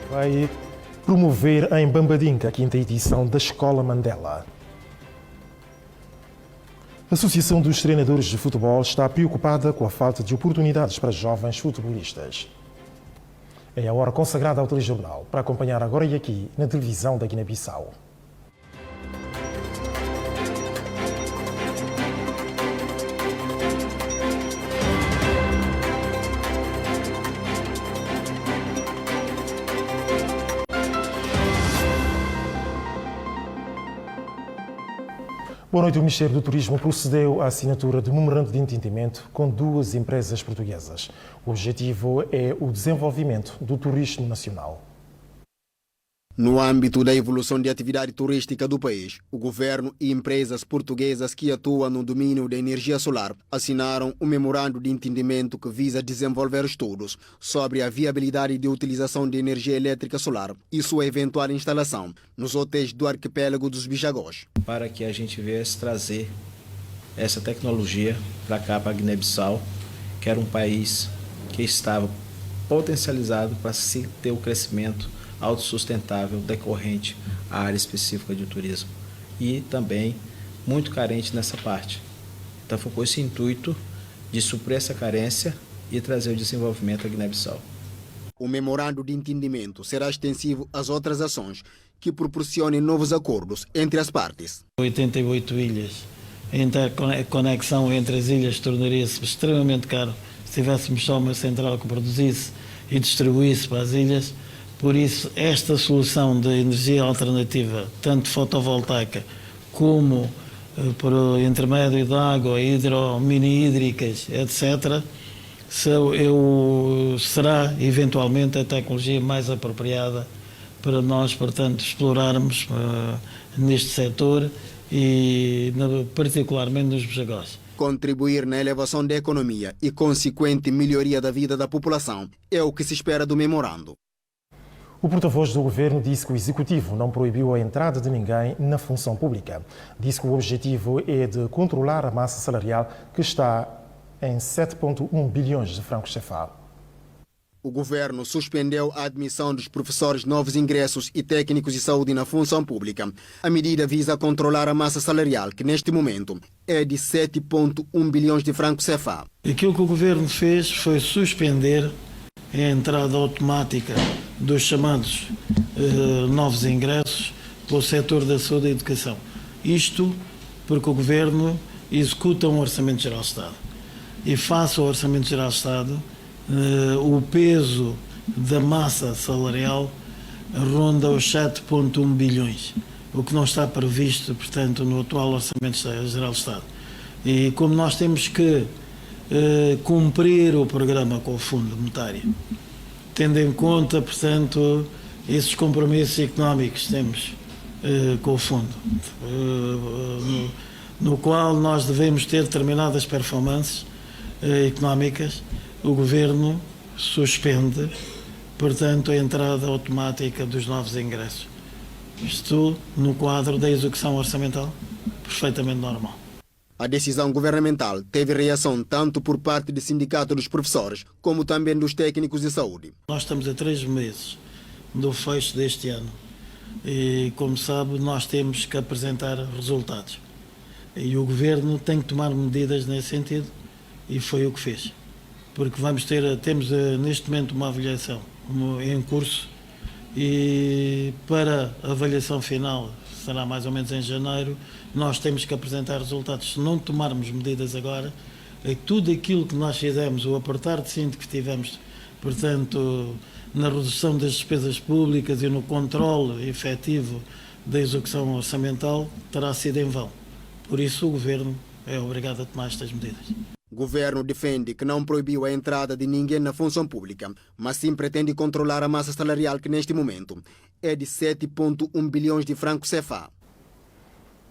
vai promover em Bambadinga a quinta edição da Escola Mandela. A Associação dos Treinadores de Futebol está preocupada com a falta de oportunidades para jovens futebolistas. É a hora consagrada ao telejornal para acompanhar agora e aqui na televisão da Guiné-Bissau. Boa noite. O Ministério do Turismo procedeu à assinatura de memorando de entendimento com duas empresas portuguesas. O objetivo é o desenvolvimento do turismo nacional. No âmbito da evolução da atividade turística do país, o governo e empresas portuguesas que atuam no domínio da energia solar assinaram um memorando de entendimento que visa desenvolver estudos sobre a viabilidade de utilização de energia elétrica solar e sua eventual instalação nos hotéis do arquipélago dos Bijagós. Para que a gente viesse trazer essa tecnologia para cá, para Guiné-Bissau, que era um país que estava potencializado para se ter o crescimento autossustentável decorrente à área específica de turismo e também muito carente nessa parte. Então foi com esse intuito de suprir essa carência e trazer o desenvolvimento à Guiné-Bissau. O memorando de entendimento será extensivo às outras ações que proporcionem novos acordos entre as partes. 88 ilhas. A conexão entre as ilhas tornaria-se extremamente caro se tivéssemos só uma central que produzisse e distribuísse para as ilhas. Por isso, esta solução de energia alternativa, tanto fotovoltaica como por intermédio de água, mini-hídricas, etc., será eventualmente a tecnologia mais apropriada para nós, portanto, explorarmos neste setor e particularmente nos Bijagós. Contribuir na elevação da economia e consequente melhoria da vida da população é o que se espera do memorando. O porta-voz do governo disse que o executivo não proibiu a entrada de ninguém na função pública. Disse que o objetivo é de controlar a massa salarial, que está em 7,1 bilhões de francos CFA. O governo suspendeu a admissão dos professores novos ingressos e técnicos de saúde na função pública. A medida visa controlar a massa salarial, que neste momento é de 7,1 bilhões de francos CFA. Aquilo que o governo fez foi suspender a entrada automática dos chamados novos ingressos para o setor da saúde e educação. Isto porque o Governo executa um Orçamento Geral do Estado. E face ao Orçamento Geral do Estado, o peso da massa salarial ronda os 7,1 bilhões, o que não está previsto, portanto, no atual Orçamento Geral do Estado. E como nós temos que cumprir o programa com o Fundo Monetário, tendo em conta, portanto, esses compromissos económicos que temos com o Fundo, no qual nós devemos ter determinadas performances económicas, o Governo suspende, portanto, a entrada automática dos novos ingressos. Isto no quadro da execução orçamental, perfeitamente normal. A decisão governamental teve reação tanto por parte do Sindicato dos Professores, como também dos técnicos de saúde. Nós estamos a 3 meses do fecho deste ano e, como sabe, nós temos que apresentar resultados. E o Governo tem que tomar medidas nesse sentido e foi o que fez. Porque temos neste momento uma avaliação em curso e para a avaliação final, será mais ou menos em janeiro, nós temos que apresentar resultados. Se não tomarmos medidas agora, tudo aquilo que nós fizemos, o apertar de cinto que tivemos, portanto, na redução das despesas públicas e no controle efetivo da execução orçamental, terá sido em vão. Por isso o Governo é obrigado a tomar estas medidas. O governo defende que não proibiu a entrada de ninguém na função pública, mas sim pretende controlar a massa salarial, que neste momento é de 7,1 bilhões de francos CFA.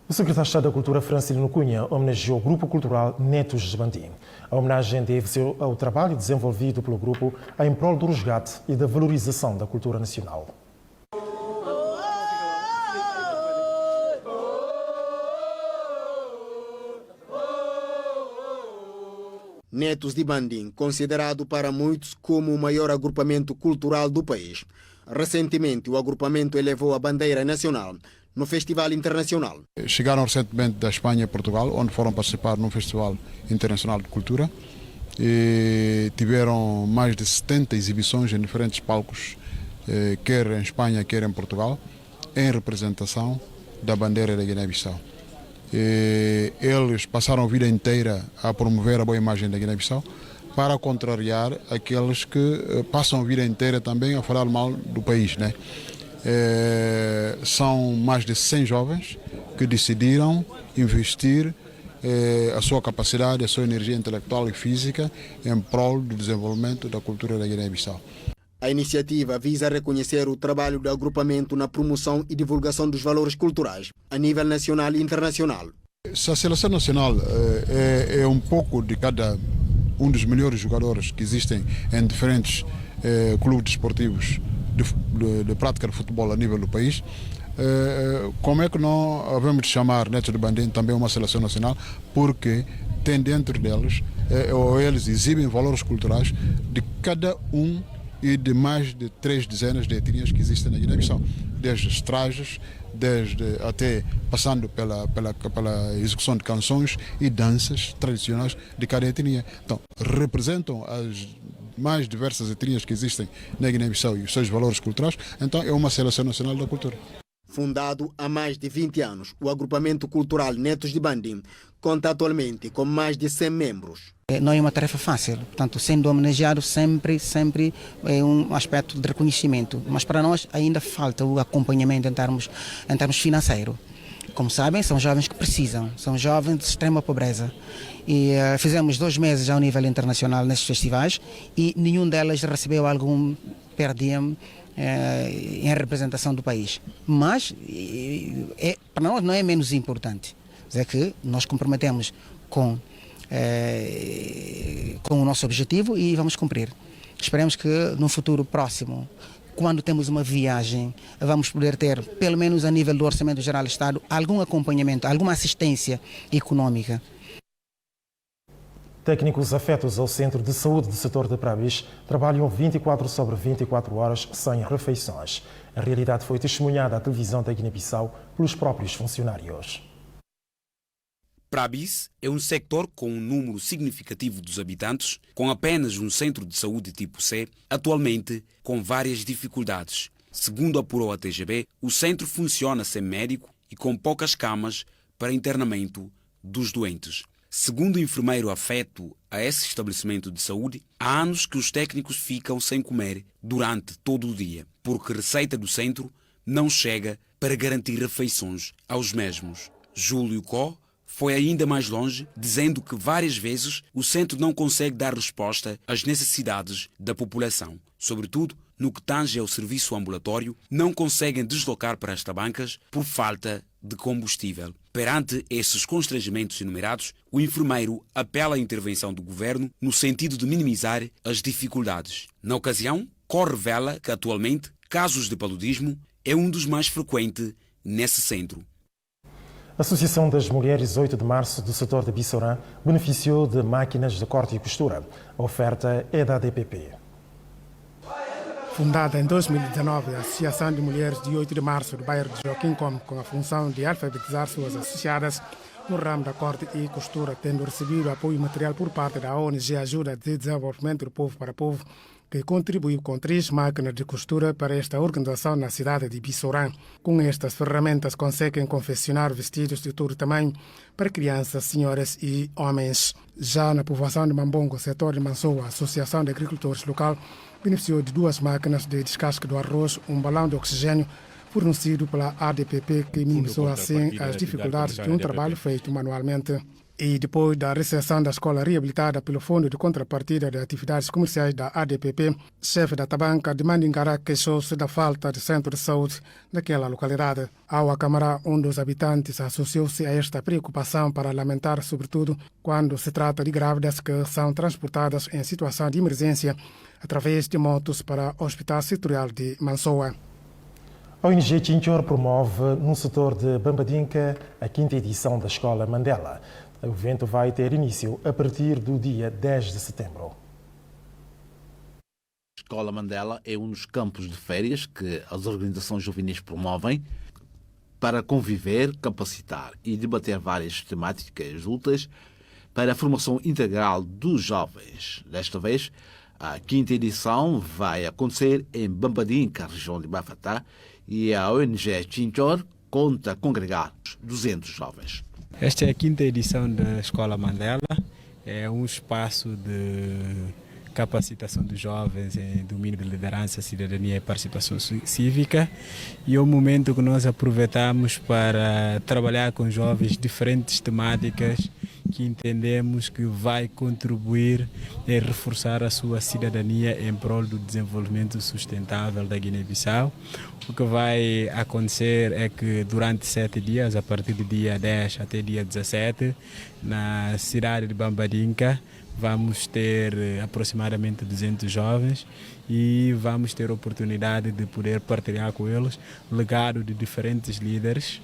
O secretário de Estado da Cultura, Francilino Cunha, homenageou o Grupo Cultural Netos de Bandim. A homenagem deve-se ao trabalho desenvolvido pelo grupo em prol do resgate e da valorização da cultura nacional. Netos de Bandim, considerado para muitos como o maior agrupamento cultural do país, Recentemente, o agrupamento elevou a bandeira nacional no Festival Internacional. Chegaram recentemente da Espanha e Portugal, onde foram participar num Festival Internacional de Cultura e tiveram mais de 70 exibições em diferentes palcos, quer em Espanha, quer em Portugal, em representação da bandeira da Guiné-Bissau. Eles passaram a vida inteira a promover a boa imagem da Guiné-Bissau para contrariar aqueles que passam a vida inteira também a falar mal do país, né? São mais de 100 jovens que decidiram investir a sua capacidade, a sua energia intelectual e física em prol do desenvolvimento da cultura da Guiné-Bissau. A iniciativa visa reconhecer o trabalho do agrupamento na promoção e divulgação dos valores culturais a nível nacional e internacional. Se a seleção nacional é um pouco de cada um dos melhores jogadores que existem em diferentes clubes desportivos de prática de futebol a nível do país, como é que não havemos de chamar Neto de Bandim também uma seleção nacional? Porque tem dentro deles, ou eles exibem valores culturais de cada um e de mais de 3 dezenas de etnias que existem na Guiné-Bissau, desde os trajes, desde até passando pela execução de canções e danças tradicionais de cada etnia. Então, representam as mais diversas etnias que existem na Guiné-Bissau e os seus valores culturais, então é uma seleção nacional da cultura. Fundado há mais de 20 anos, o agrupamento cultural Netos de Bandim conta atualmente com mais de 100 membros. Não é uma tarefa fácil, portanto, sendo homenageado sempre é um aspecto de reconhecimento, mas para nós ainda falta o acompanhamento em termos financeiros. Como sabem, são jovens que precisam, são jovens de extrema pobreza. E fizemos 2 meses ao nível internacional nesses festivais e nenhum delas recebeu algum per diem em representação do país. Mas para nós não é menos importante. É que nós comprometemos com o nosso objetivo e vamos cumprir. Esperemos que no futuro próximo, quando temos uma viagem, vamos poder ter, pelo menos a nível do Orçamento Geral do Estado, algum acompanhamento, alguma assistência econômica. Técnicos afetos ao Centro de Saúde do setor de Prabis trabalham 24/24 horas sem refeições. A realidade foi testemunhada à televisão da Guiné-Bissau pelos próprios funcionários. Prabis é um sector com um número significativo dos habitantes, com apenas um centro de saúde tipo C, atualmente com várias dificuldades. Segundo apurou a TGB, o centro funciona sem médico e com poucas camas para internamento dos doentes. Segundo o enfermeiro afeto a esse estabelecimento de saúde, há anos que os técnicos ficam sem comer durante todo o dia, porque a receita do centro não chega para garantir refeições aos mesmos. Júlio Có foi ainda mais longe, dizendo que várias vezes o centro não consegue dar resposta às necessidades da população. Sobretudo, no que tange ao serviço ambulatório, não conseguem deslocar para esta bancas por falta de combustível. Perante esses constrangimentos enumerados, o enfermeiro apela à intervenção do governo no sentido de minimizar as dificuldades. Na ocasião, Có revela que atualmente casos de paludismo é um dos mais frequentes nesse centro. A Associação das Mulheres 8 de Março do setor de Bissorã beneficiou de máquinas de corte e costura. A oferta é da ADPP. Fundada em 2019, a Associação de Mulheres de 8 de Março do bairro de Joaquim Come, com a função de alfabetizar suas associadas no ramo da corte e costura, tendo recebido apoio material por parte da ONG Ajuda de Desenvolvimento do Povo para Povo, que contribuiu com 3 máquinas de costura para esta organização na cidade de Bissorã. Com estas ferramentas conseguem confeccionar vestidos de todo tamanho para crianças, senhoras e homens. Já na povoação de Mambongo, setor de Mansoa, a Associação de Agricultores Local beneficiou de 2 máquinas de descasque do arroz, um balão de oxigênio fornecido pela ADPP, que minimizou assim as dificuldades de um trabalho feito manualmente. E depois da recepção da escola reabilitada pelo Fundo de Contrapartida de Atividades Comerciais da ADPP, chefe da Tabanca de Mandingará queixou-se da falta de centro de saúde naquela localidade. Ao acamarar, um dos habitantes associou-se a esta preocupação para lamentar, sobretudo, quando se trata de grávidas que são transportadas em situação de emergência através de motos para o Hospital Setorial de Mansoa. A ONG Chinchor promove no setor de Bambadinca a 5ª edição da Escola Mandela. O evento vai ter início a partir do dia 10 de setembro. Escola Mandela é um dos campos de férias que as organizações juvenis promovem para conviver, capacitar e debater várias temáticas úteis para a formação integral dos jovens. Desta vez, a 5ª edição vai acontecer em Bambadinka, região de Bafatá, e a ONG Chinchor conta congregar 200 jovens. Esta é a 5ª edição da Escola Mandela. É um espaço de capacitação dos jovens em domínio de liderança, cidadania e participação cívica, e é um momento que nós aproveitamos para trabalhar com jovens diferentes temáticas que entendemos que vai contribuir em reforçar a sua cidadania em prol do desenvolvimento sustentável da Guiné-Bissau. O que vai acontecer é que durante 7 dias, a partir do dia 10 até dia 17, na cidade de Bambadinka, vamos ter aproximadamente 200 jovens e vamos ter a oportunidade de poder partilhar com eles o legado de diferentes líderes.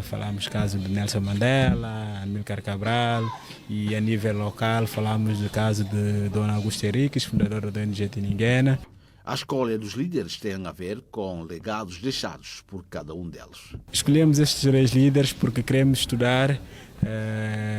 Falamos do caso de Nelson Mandela, Amílcar Cabral, e a nível local falamos do caso de Dona Augusta Henriques, fundadora da ONG Tiniguena. A escolha dos líderes tem a ver com legados deixados por cada um deles. Escolhemos estes 3 líderes porque queremos estudar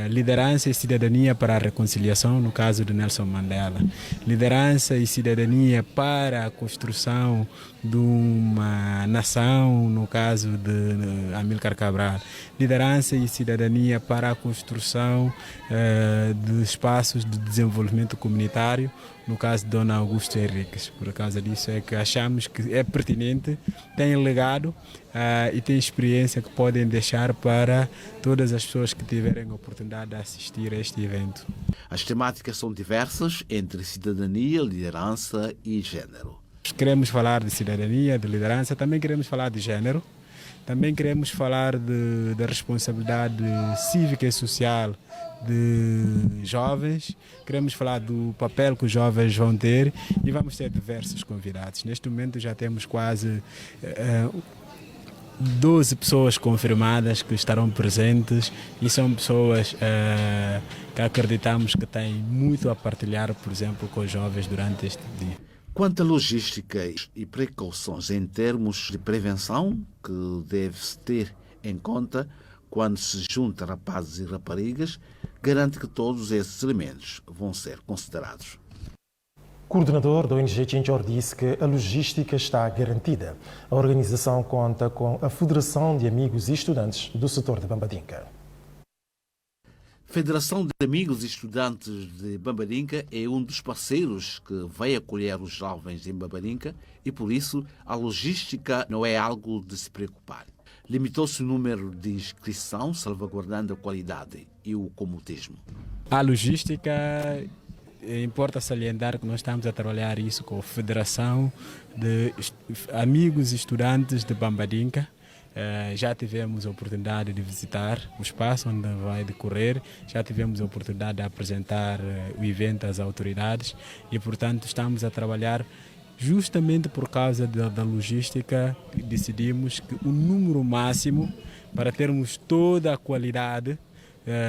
liderança e cidadania para a reconciliação, no caso de Nelson Mandela. Liderança e cidadania para a construção de uma nação, no caso de Amílcar Cabral. Liderança e cidadania para a construção de espaços de desenvolvimento comunitário, no caso de Dona Augusta Henriques. Por causa disso é que achamos que é pertinente, tem legado e tem experiência que podem deixar para todas as pessoas que tiverem a oportunidade de assistir a este evento. As temáticas são diversas entre cidadania, liderança e género. Queremos falar de cidadania, de liderança, também queremos falar de género, também queremos falar da responsabilidade cívica e social de jovens, queremos falar do papel que os jovens vão ter e vamos ter diversos convidados. Neste momento já temos quase 12 pessoas confirmadas que estarão presentes e são pessoas que acreditamos que têm muito a partilhar, por exemplo, com os jovens durante este dia. Quanto à logística e precauções em termos de prevenção que deve-se ter em conta quando se junta rapazes e raparigas, garante que todos esses elementos vão ser considerados. O coordenador da ONG Chinchor disse que a logística está garantida. A organização conta com a Federação de Amigos e Estudantes do setor de Bambadinka. Federação de Amigos e Estudantes de Bambadinka é um dos parceiros que vai acolher os jovens em Bambadinka e, por isso, a logística não é algo de se preocupar. Limitou-se o número de inscrição, salvaguardando a qualidade e o comutismo. A logística, importa salientar que nós estamos a trabalhar isso com a Federação de Amigos e Estudantes de Bambadinka. Já tivemos a oportunidade de visitar o espaço onde vai decorrer, já tivemos a oportunidade de apresentar o evento às autoridades e, portanto, estamos a trabalhar justamente por causa da logística. Decidimos que o número máximo para termos toda a qualidade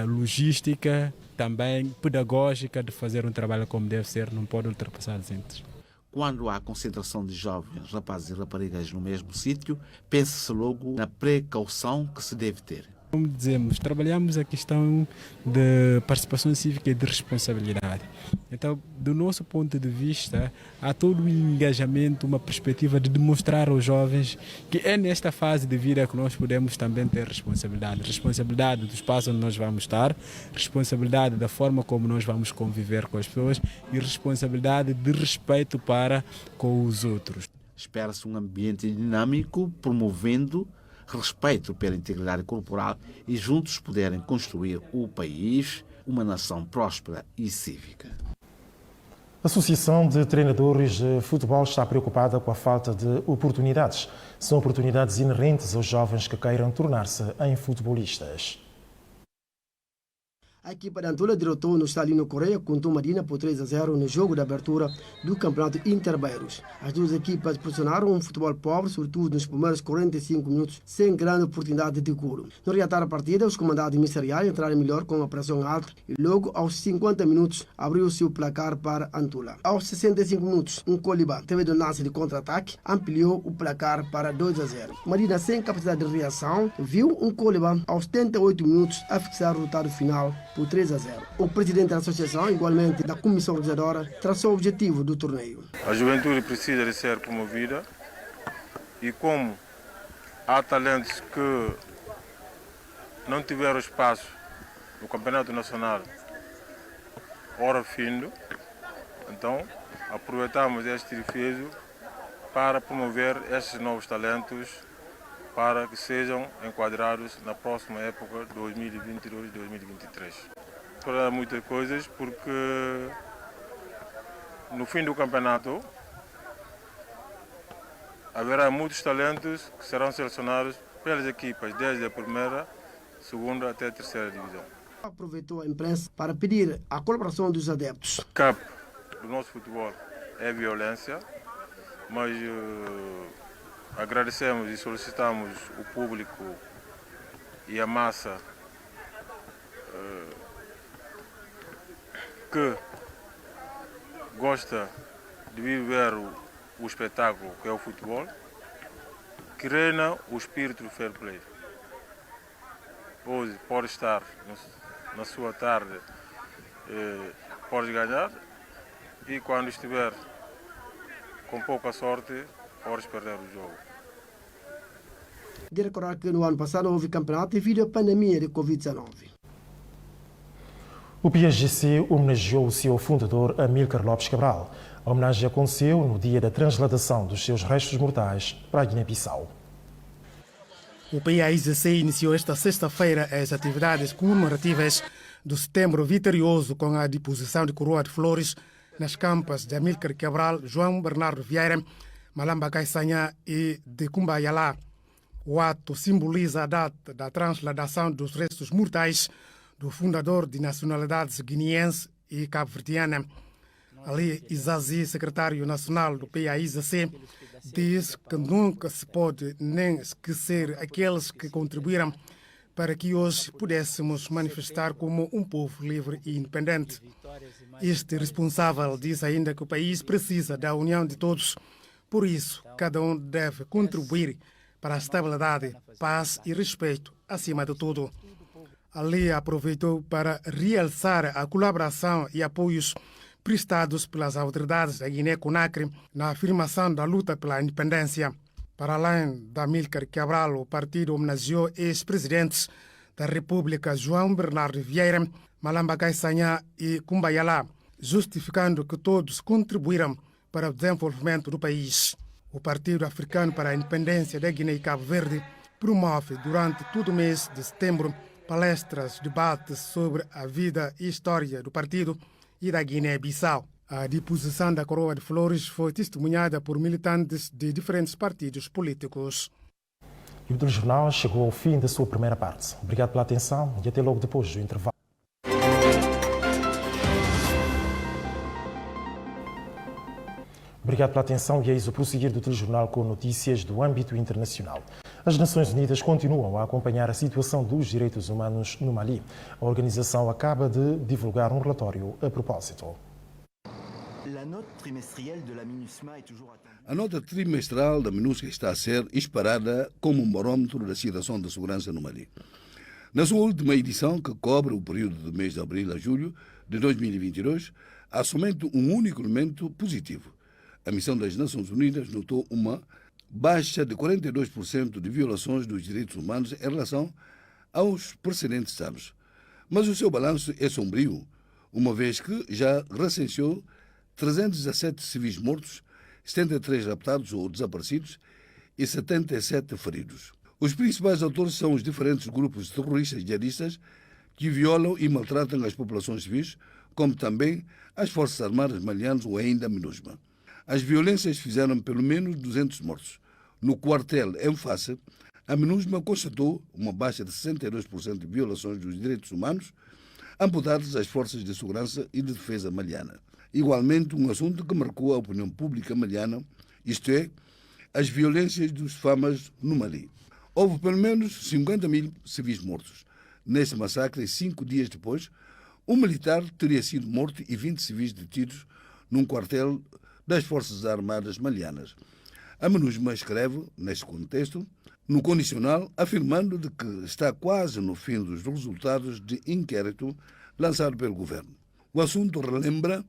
logística, também pedagógica, de fazer um trabalho como deve ser, não pode ultrapassar 200. Quando há concentração de jovens, rapazes e raparigas no mesmo sítio, pensa-se logo na precaução que se deve ter. Como dizemos, trabalhamos a questão de participação cívica e de responsabilidade. Então, do nosso ponto de vista, há todo um engajamento, uma perspectiva de demonstrar aos jovens que é nesta fase de vida que nós podemos também ter responsabilidade. Responsabilidade do espaço onde nós vamos estar, responsabilidade da forma como nós vamos conviver com as pessoas e responsabilidade de respeito para com os outros. Espera-se um ambiente dinâmico, promovendo respeito pela integridade corporal e juntos poderem construir o país, uma nação próspera e cívica. A Associação de Treinadores de Futebol está preocupada com a falta de oportunidades. São oportunidades inerentes aos jovens que queiram tornar-se em futebolistas. A equipa de Antola derrotou no Estádio Correia contra o Marina por 3-0 no jogo de abertura do Campeonato Interbeiros. As duas equipas proporcionaram um futebol pobre, sobretudo nos primeiros 45 minutos, sem grande oportunidade de golo. No reatar a partida, os comandados ministeriais entraram melhor com a pressão alta e logo aos 50 minutos abriu-se o placar para Antola. Aos 65 minutos, um Coliba teve de lance de contra-ataque, ampliou o placar para 2-0. Marina, sem capacidade de reação, viu um Coliba aos 78 minutos a fixar o resultado final por 3-0. O presidente da associação, igualmente da comissão organizadora, traçou o objetivo do torneio. A juventude precisa de ser promovida e como há talentos que não tiveram espaço no Campeonato Nacional, hora findo, então aproveitamos este edifício para promover estes novos talentos para que sejam enquadrados na próxima época 2022-2023. Para muitas coisas, porque no fim do campeonato haverá muitos talentos que serão selecionados pelas equipas desde a primeira, segunda até a terceira divisão. Aproveitou a imprensa para pedir a colaboração dos adeptos. O cap do nosso futebol é violência, mas agradecemos e solicitamos o público e a massa que gosta de viver o espetáculo que é o futebol, que reina o espírito do fair play. Hoje pode estar na sua tarde, pode ganhar, e quando estiver com pouca sorte, pode perder o jogo. De recordar que no ano passado houve campeonato devido à pandemia de Covid-19. O PSGC homenageou o seu fundador Amílcar Lopes Cabral. A homenagem aconteceu no dia da transladação dos seus restos mortais para a Guiné-Bissau. O PAIGC iniciou esta sexta-feira as atividades comemorativas do Setembro Vitorioso com a deposição de coroa de flores nas campas de Amílcar Cabral, João Bernardo Vieira, Malamba Caissanha e de Cumbayalá. O ato simboliza a data da transladação dos restos mortais do fundador de nacionalidades guineense e cabo-verdiana. Ali, Izazi, secretário nacional do PAIGC, diz que nunca se pode nem esquecer aqueles que contribuíram para que hoje pudéssemos manifestar como um povo livre e independente. Este responsável diz ainda que o país precisa da união de todos, por isso cada um deve contribuir para a estabilidade, paz e respeito acima de tudo. Ali aproveitou para realçar a colaboração e apoios prestados pelas autoridades da Guiné-Conakry na afirmação da luta pela independência. Para além da Amílcar Cabral, o partido homenageou ex-presidentes da República João Bernardo Vieira, Malamba Caissanha e Cumbayalá, justificando que todos contribuíram para o desenvolvimento do país. O Partido Africano para a Independência da Guiné e Cabo Verde promove durante todo o mês de setembro palestras, debates sobre a vida e história do partido e da Guiné-Bissau. A deposição da coroa de flores foi testemunhada por militantes de diferentes partidos políticos. E o telejornal chegou ao fim da sua primeira parte. Obrigado pela atenção e até logo depois do intervalo. Obrigado pela atenção e eis o prosseguir do telejornal com notícias do âmbito internacional. As Nações Unidas continuam a acompanhar a situação dos direitos humanos no Mali. A organização acaba de divulgar um relatório a propósito. A nota trimestral da MINUSCA está a ser esperada como um barómetro da situação da segurança no Mali. Na sua última edição, que cobre o período do mês de abril a julho de 2022, há somente um único elemento positivo. A missão das Nações Unidas notou uma baixa de 42% de violações dos direitos humanos em relação aos precedentes anos. Mas o seu balanço é sombrio, uma vez que já recenseou 317 civis mortos, 73 raptados ou desaparecidos e 77 feridos. Os principais autores são os diferentes grupos terroristas e jihadistas que violam e maltratam as populações civis, como também as Forças Armadas malianas ou ainda a MINUSMA. As violências fizeram pelo menos 200 mortos. No quartel em Face, a MINUSMA constatou uma baixa de 62% de violações dos direitos humanos, amputadas às forças de segurança e de defesa maliana. Igualmente, um assunto que marcou a opinião pública maliana, isto é, as violências dos FAMAs no Mali. Houve pelo menos 50.000 civis mortos. Nesse massacre, 5 dias depois, um militar teria sido morto e 20 civis detidos num quartel das Forças Armadas malianas. A MINUSMA escreve, neste contexto, no condicional, afirmando de que está quase no fim dos resultados de inquérito lançado pelo governo. O assunto relembra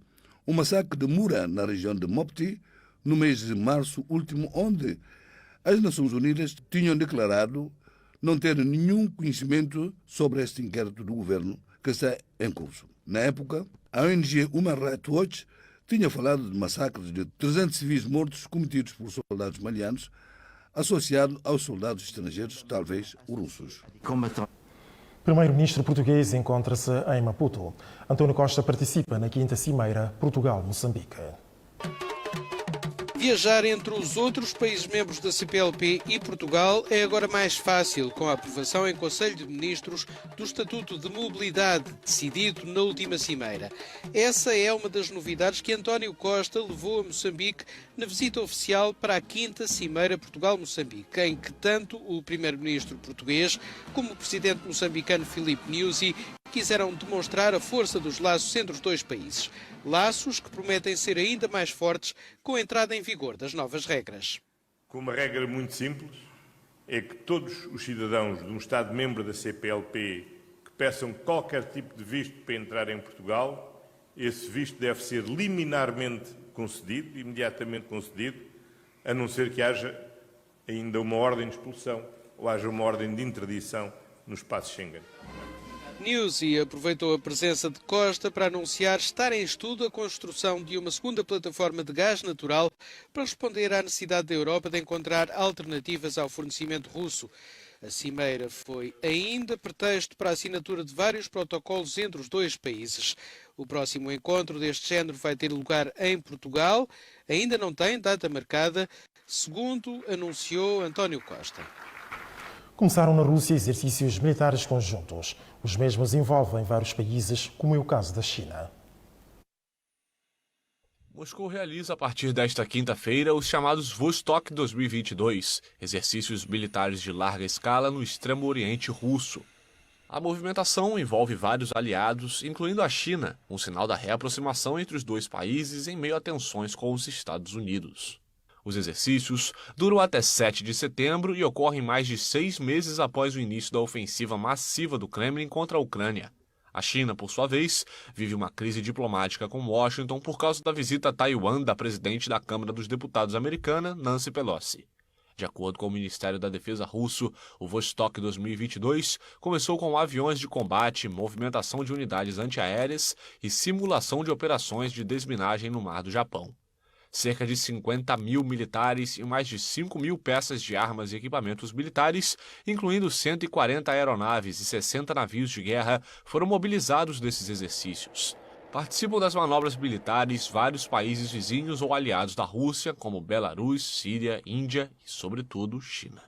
o massacre de Moura, na região de Mopti, no mês de março último, onde as Nações Unidas tinham declarado não ter nenhum conhecimento sobre este inquérito do governo que está em curso. Na época, a ONG Human Rights Watch tinha falado de massacres de 300 civis mortos cometidos por soldados malianos, associado aos soldados estrangeiros, talvez russos. Primeiro-ministro português encontra-se em Maputo. António Costa participa na 5ª Cimeira Portugal-Moçambique. Viajar entre os outros países membros da CPLP e Portugal é agora mais fácil, com a aprovação em Conselho de Ministros do Estatuto de Mobilidade, decidido na última cimeira. Essa é uma das novidades que António Costa levou a Moçambique na visita oficial para a 5ª Cimeira Portugal-Moçambique, em que tanto o primeiro-ministro português como o presidente moçambicano Filipe Nyusi quiseram demonstrar a força dos laços entre os dois países. Laços que prometem ser ainda mais fortes com a entrada em vigor das novas regras. Com uma regra muito simples, é que todos os cidadãos de um Estado-membro da CPLP que peçam qualquer tipo de visto para entrar em Portugal, esse visto deve ser liminarmente concedido, imediatamente concedido, a não ser que haja ainda uma ordem de expulsão ou haja uma ordem de interdição no espaço Schengen. Nyusi aproveitou a presença de Costa para anunciar estar em estudo a construção de uma segunda plataforma de gás natural para responder à necessidade da Europa de encontrar alternativas ao fornecimento russo. A cimeira foi ainda pretexto para a assinatura de vários protocolos entre os dois países. O próximo encontro deste género vai ter lugar em Portugal. Ainda não tem data marcada, segundo anunciou António Costa. Começaram na Rússia exercícios militares conjuntos. Os mesmos envolvem vários países, como é o caso da China. Moscou realiza a partir desta quinta-feira os chamados Vostok 2022, exercícios militares de larga escala no extremo oriente russo. A movimentação envolve vários aliados, incluindo a China, um sinal da reaproximação entre os dois países em meio a tensões com os Estados Unidos. Os exercícios duram até 7 de setembro e ocorrem mais de 6 meses após o início da ofensiva massiva do Kremlin contra a Ucrânia. A China, por sua vez, vive uma crise diplomática com Washington por causa da visita a Taiwan da presidente da Câmara dos Deputados americana, Nancy Pelosi. De acordo com o Ministério da Defesa russo, o Vostok 2022 começou com aviões de combate, movimentação de unidades antiaéreas e simulação de operações de desminagem no Mar do Japão. Cerca de 50.000 militares e mais de 5.000 peças de armas e equipamentos militares, incluindo 140 aeronaves e 60 navios de guerra, foram mobilizados nesses exercícios. Participam das manobras militares vários países vizinhos ou aliados da Rússia, como Belarus, Síria, Índia e, sobretudo, China.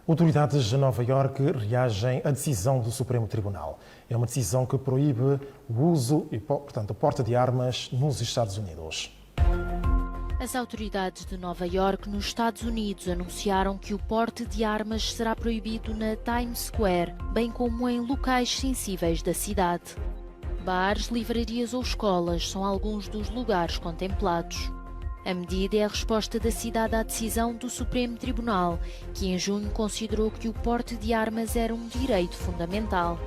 Autoridades de Nova Iorque reagem à decisão do Supremo Tribunal. É uma decisão que proíbe o uso e, portanto, a porta de armas nos Estados Unidos. As autoridades de Nova Iorque, nos Estados Unidos, anunciaram que o porte de armas será proibido na Times Square, bem como em locais sensíveis da cidade. Bares, livrarias ou escolas são alguns dos lugares contemplados. A medida é a resposta da cidade à decisão do Supremo Tribunal, que em junho considerou que o porte de armas era um direito fundamental.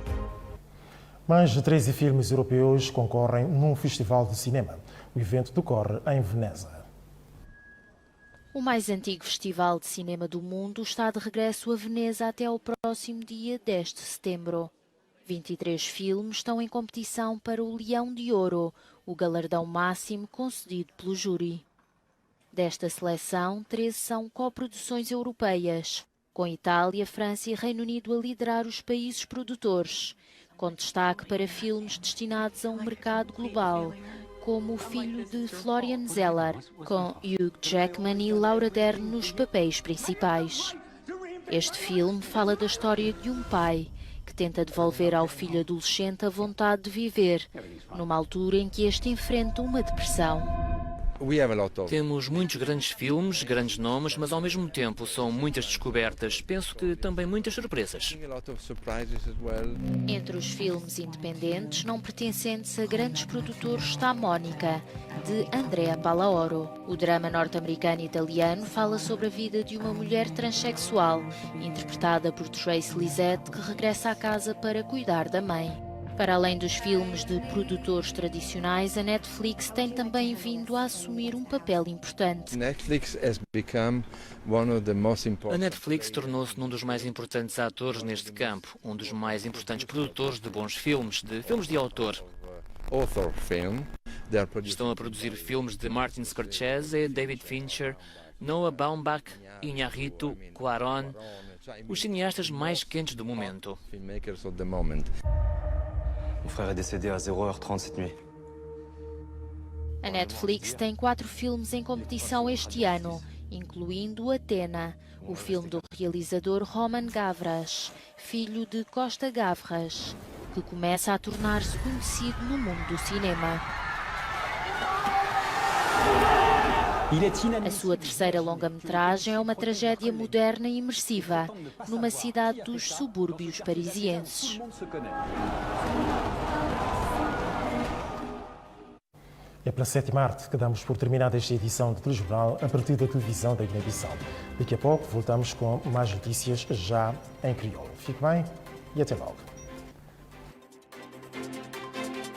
Mais de 13 filmes europeus concorrem num festival de cinema. O evento decorre em Veneza. O mais antigo festival de cinema do mundo está de regresso a Veneza até ao próximo dia 10 de setembro. 23 filmes estão em competição para o Leão de Ouro, o galardão máximo concedido pelo júri. Desta seleção, 13 são coproduções europeias, com Itália, França e Reino Unido a liderar os países produtores, com destaque para filmes destinados a um mercado global, como O Filho de Florian Zeller, com Hugh Jackman e Laura Dern nos papéis principais. Este filme fala da história de um pai que tenta devolver ao filho adolescente a vontade de viver, numa altura em que este enfrenta uma depressão. Temos muitos grandes filmes, grandes nomes, mas ao mesmo tempo são muitas descobertas. Penso que também muitas surpresas. Entre os filmes independentes, não pertencentes a grandes produtores, está Mónica, de Andrea Palaoro. O drama norte-americano e italiano fala sobre a vida de uma mulher transexual, interpretada por Tracy Lizette, que regressa à casa para cuidar da mãe. Para além dos filmes de produtores tradicionais, a Netflix tem também vindo a assumir um papel importante. A Netflix tornou-se um dos mais importantes atores neste campo, um dos mais importantes produtores de bons filmes, de autor. Estão a produzir filmes de Martin Scorsese, David Fincher, Noah Baumbach, Iñárritu, Cuarón, os cineastas mais quentes do momento. Mon frère est décédé à 0h30 cette nuit. A Netflix tem 4 filmes em competição este ano, incluindo Athena, o filme do realizador Roman Gavras, filho de Costa Gavras, que começa a tornar-se conhecido no mundo do cinema. A sua terceira longa-metragem é uma tragédia moderna e imersiva, numa cidade dos subúrbios parisienses. É pela sétima arte que damos por terminada esta edição do Telejornal a partir da televisão da Guiné-Bissau. Daqui a pouco voltamos com mais notícias já em crioulo. Fique bem e até logo.